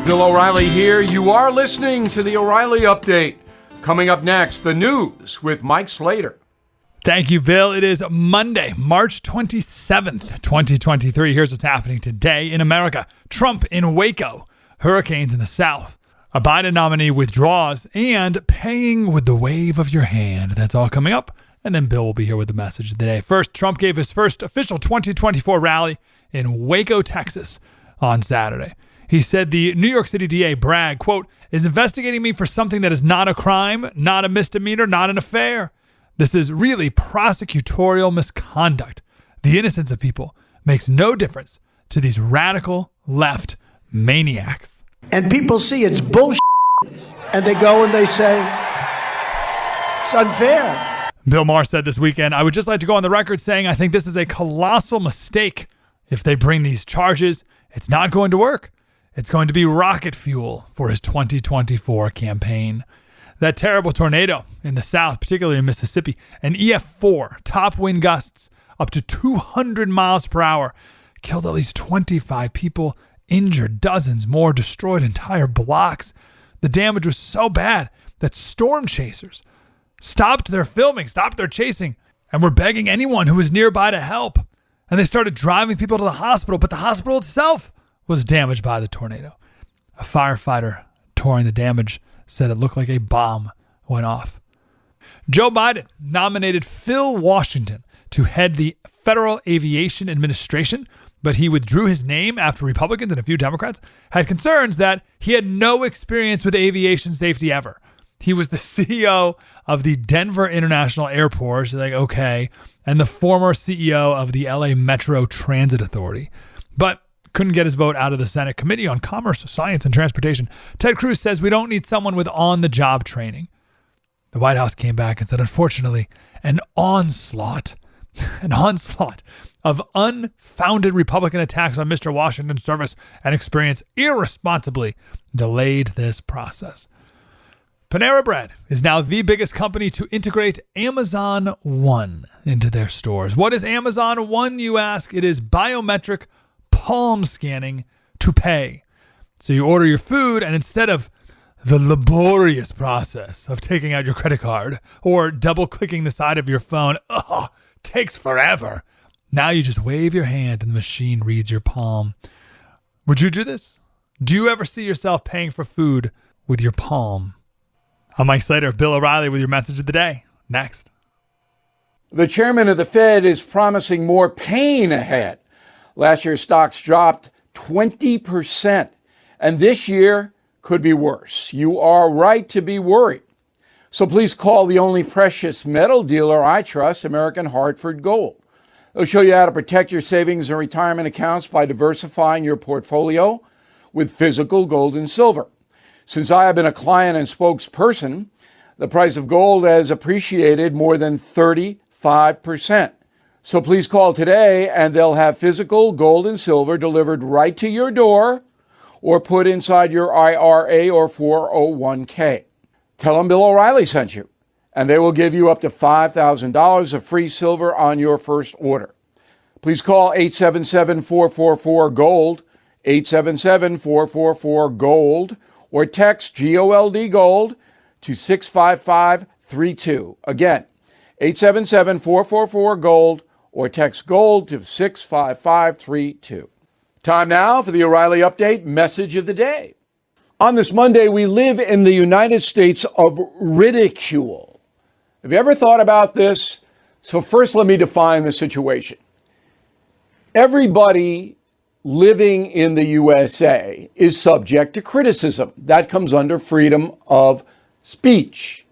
Bill O'Reilly here. You are listening to the O'Reilly Update. Coming up next, the news with Mike Slater. Thank you, Bill. It is Monday, March 27th, 2023. Here's what's happening today in America. Trump in Waco, hurricanes in the South, a Biden nominee withdraws, and paying with the wave of your hand. That's all coming up. And then Bill will be here with the message of the day. First, Trump gave his first official 2024 rally in Waco, Texas on Saturday. He said the New York City DA, Bragg, quote, is investigating me for something that is not a crime, not a misdemeanor, not an affair. This is really prosecutorial misconduct. The innocence of people makes no difference to these radical left maniacs. And people see it's bullshit, and they go and they say, it's unfair. Bill Maher said this weekend, I would just like to go on the record saying I think this is a colossal mistake. If they bring these charges, it's not going to work. It's going to be rocket fuel for his 2024 campaign. That terrible tornado in the South, particularly in Mississippi, an EF4, top wind gusts up to 200 miles per hour, killed at least 25 people, injured dozens more, destroyed entire blocks. The damage was so bad that storm chasers stopped their filming, stopped their chasing, and were begging anyone who was nearby to help. And they started driving people to the hospital, but the hospital itself was damaged by the tornado. A firefighter touring the damage said it looked like a bomb went off. Joe Biden nominated Phil Washington to head the Federal Aviation Administration, but he withdrew his name after Republicans and a few Democrats had concerns that he had no experience with aviation safety ever. He was the CEO of the Denver International Airport, so like, okay, and the former CEO of the LA Metro Transit Authority. But couldn't get his vote out of the Senate Committee on Commerce, Science, and Transportation. Ted Cruz says we don't need someone with on-the-job training. The White House came back and said, unfortunately, an onslaught of unfounded Republican attacks on Mr. Washington's service and experience irresponsibly delayed this process. Panera Bread is now the biggest company to integrate Amazon One into their stores. What is Amazon One, you ask? It is biometric palm scanning to pay. So you order your food, and instead of the laborious process of taking out your credit card or double clicking the side of your phone, takes forever. Now you just wave your hand and the machine reads your palm. Would you do this? Do you ever see yourself paying for food with your palm? I'm Mike Slater, Bill O'Reilly with your message of the day. Next. The chairman of the Fed is promising more pain ahead. Last year, stocks dropped 20%, and this year could be worse. You are right to be worried. So please call the only precious metal dealer I trust, American Hartford Gold. They'll show you how to protect your savings and retirement accounts by diversifying your portfolio with physical gold and silver. Since I have been a client and spokesperson, the price of gold has appreciated more than 35%. So please call today and they'll have physical gold and silver delivered right to your door or put inside your IRA or 401k. Tell them Bill O'Reilly sent you, and they will give you up to $5,000 of free silver on your first order. Please call 877-444-GOLD, 877-444-GOLD, or text GOLD GOLD to 65532. Again, 877-444-GOLD, or text GOLD to 65532. Time now for the O'Reilly Update message of the day. On this Monday, we live in the United States of ridicule. Have you ever thought about this? So first, let me define the situation. Everybody living in the USA is subject to criticism. That comes under freedom of speech.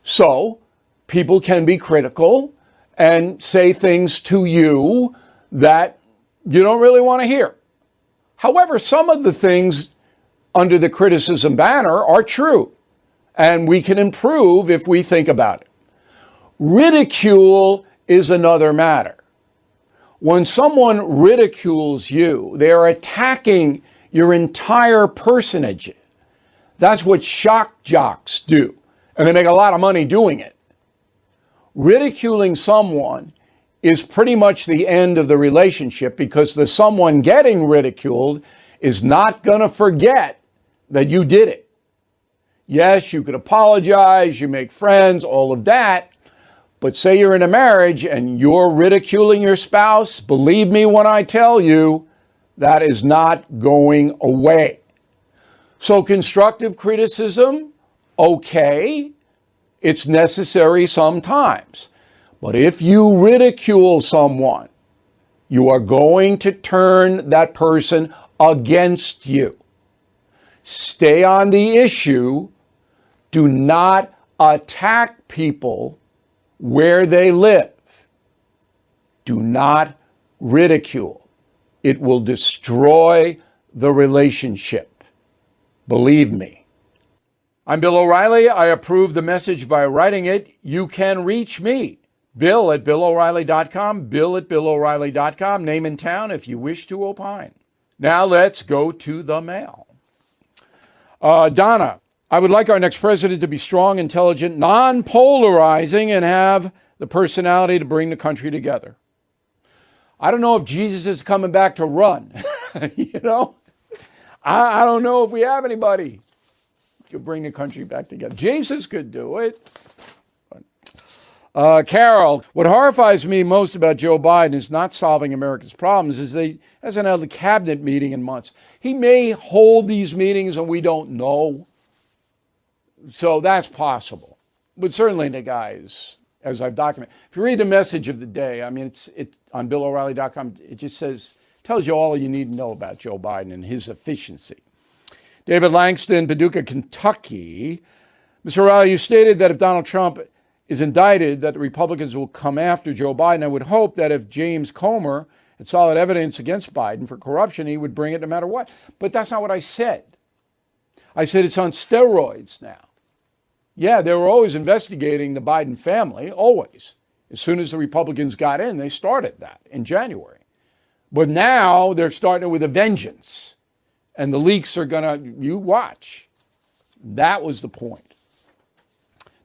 So people can be critical and say things to you that you don't really want to hear. However, some of the things under the criticism banner are true, and we can improve if we think about it. Ridicule is another matter. When someone ridicules you, they're attacking your entire personage. That's what shock jocks do, and they make a lot of money doing it. Ridiculing someone is pretty much the end of the relationship because the someone getting ridiculed is not going to forget that you did it. Yes, you could apologize, you make friends, all of that. But say you're in a marriage and you're ridiculing your spouse, believe me when I tell you, that is not going away. So constructive criticism, okay, it's necessary sometimes. But if you ridicule someone, you are going to turn that person against you. Stay on the issue. Do not attack people where they live. Do not ridicule. It will destroy the relationship. Believe me. I'm Bill O'Reilly. I approve the message by writing it. You can reach me, Bill at BillO'Reilly.com, Bill at BillO'Reilly.com, name and town if you wish to opine. Now let's go to the mail. Donna, I would like our next president to be strong, intelligent, non-polarizing, and have the personality to bring the country together. I don't know if Jesus is coming back to run. You know, I don't know if we have anybody who could bring the country back together. Jesus could do it. Carol, what horrifies me most about Joe Biden is not solving America's problems, is he hasn't held a cabinet meeting in months. He may hold these meetings and we don't know. So that's possible. But certainly the guys, as I've documented, if you read the message of the day, I mean, it's on BillO'Reilly.com, it just tells you all you need to know about Joe Biden and his efficiency. David Langston, Paducah, Kentucky. Mr. O'Reilly, you stated that if Donald Trump is indicted, that the Republicans will come after Joe Biden. I would hope that if James Comer had solid evidence against Biden for corruption, he would bring it no matter what. But that's not what I said. I said it's on steroids now. Yeah, they were always investigating the Biden family, always. As soon as the Republicans got in, they started that in January. But now they're starting with a vengeance. And the leaks are you watch. That was the point.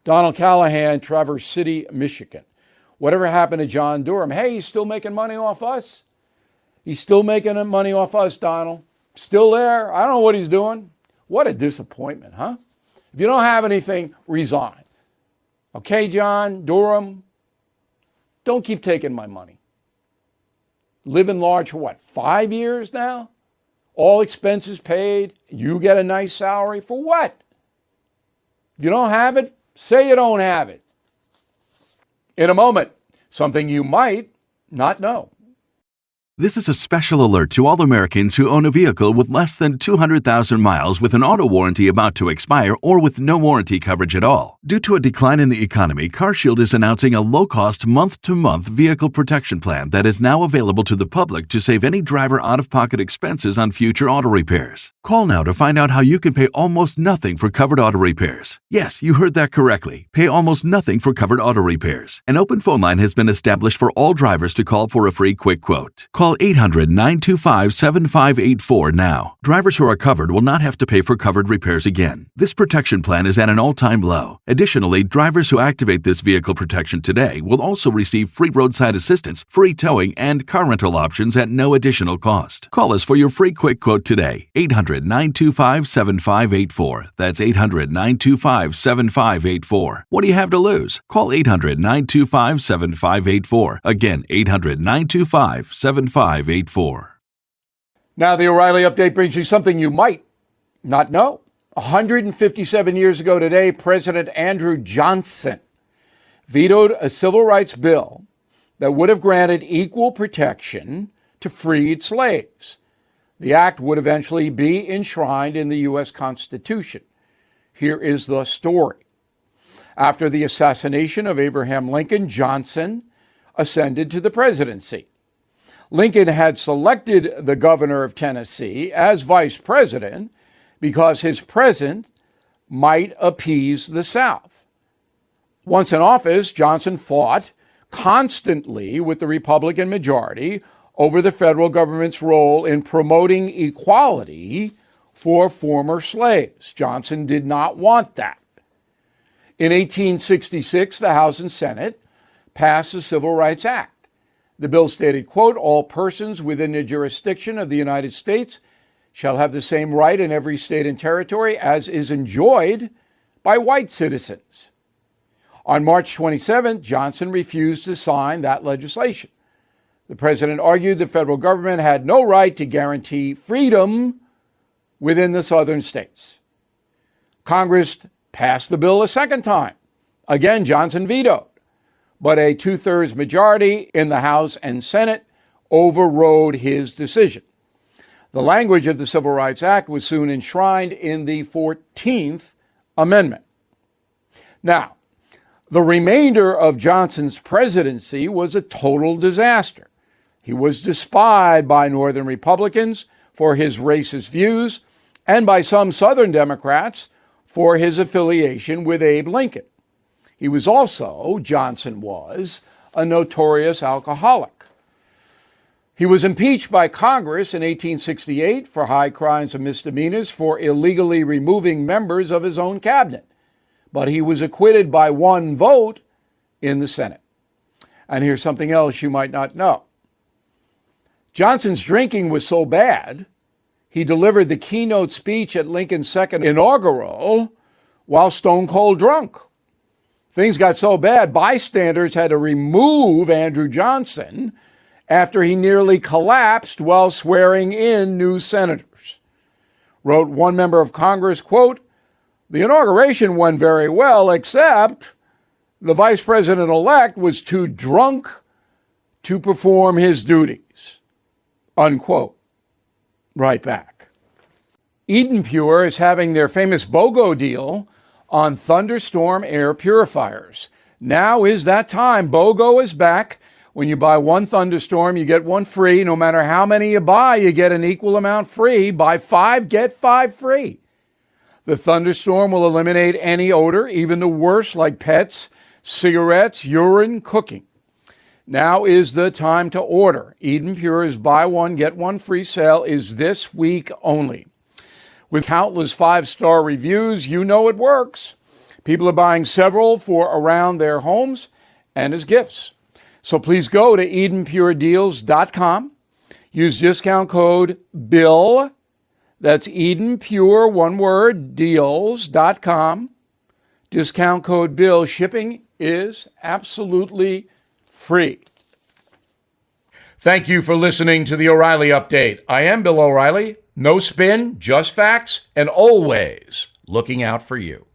Donald Callahan, Traverse City, Michigan. Whatever happened to John Durham? Hey, he's still making money off us. He's still making money off us, Donald. Still there. I don't know what he's doing. What a disappointment, huh? If you don't have anything, resign. Okay, John Durham, don't keep taking my money. Living large for what, 5 years now? All expenses paid. You get a nice salary. For what? If you don't have it, say you don't have it. In a moment, something you might not know. This is a special alert to all Americans who own a vehicle with less than 200,000 miles with an auto warranty about to expire or with no warranty coverage at all. Due to a decline in the economy, CarShield is announcing a low-cost month-to-month vehicle protection plan that is now available to the public to save any driver out-of-pocket expenses on future auto repairs. Call now to find out how you can pay almost nothing for covered auto repairs. Yes, you heard that correctly. Pay almost nothing for covered auto repairs. An open phone line has been established for all drivers to call for a free quick quote. Call 800-925-7584 now. Drivers who are covered will not have to pay for covered repairs again. This protection plan is at an all-time low. Additionally, drivers who activate this vehicle protection today will also receive free roadside assistance, free towing, and car rental options at no additional cost. Call us for your free quick quote today. 800-925-7584. That's 800-925-7584. What do you have to lose? Call 800-925-7584. Again, 800-925-7584. Now, the O'Reilly Update brings you something you might not know. 157 years ago today, President Andrew Johnson vetoed a civil rights bill that would have granted equal protection to freed slaves. The act would eventually be enshrined in the U.S. Constitution. Here is the story. After the assassination of Abraham Lincoln, Johnson ascended to the presidency. Lincoln had selected the governor of Tennessee as vice president because his presence might appease the South. Once in office, Johnson fought constantly with the Republican majority over the federal government's role in promoting equality for former slaves. Johnson did not want that. In 1866, the House and Senate passed the Civil Rights Act. The bill stated, quote, all persons within the jurisdiction of the United States shall have the same right in every state and territory as is enjoyed by white citizens. On March 27th, Johnson refused to sign that legislation. The president argued the federal government had no right to guarantee freedom within the southern states. Congress passed the bill a second time. Again, Johnson vetoed, but a 2/3 majority in the House and Senate overrode his decision. The language of the Civil Rights Act was soon enshrined in the 14th Amendment. Now, the remainder of Johnson's presidency was a total disaster. He was despised by Northern Republicans for his racist views and by some Southern Democrats for his affiliation with Abe Lincoln. He was also, Johnson was, a notorious alcoholic. He was impeached by Congress in 1868 for high crimes and misdemeanors for illegally removing members of his own cabinet, but he was acquitted by one vote in the Senate. And here's something else you might not know. Johnson's drinking was so bad, he delivered the keynote speech at Lincoln's second inaugural while stone cold drunk. Things got so bad, bystanders had to remove Andrew Johnson after he nearly collapsed while swearing in new senators. Wrote one member of Congress, quote, "The inauguration went very well, except the vice president-elect was too drunk to perform his duties," unquote. Right back. Eden Pure is having their famous BOGO deal on thunderstorm air purifiers. Now is that time. BOGO is back. When you buy one thunderstorm, you get one free. No matter how many you buy, you get an equal amount free. Buy 5, get 5 free. The thunderstorm will eliminate any odor, even the worst like pets, cigarettes, urine, cooking. Now is the time to order. Eden Pure's buy one, get one free sale is this week only. With countless 5-star reviews, you know it works. People are buying several for around their homes and as gifts. So please go to EdenPureDeals.com. Use discount code BILL. That's EdenPure, one word, deals.com. Discount code BILL. Shipping is absolutely free. Thank you for listening to the O'Reilly Update. I am Bill O'Reilly. No spin, just facts, and always looking out for you.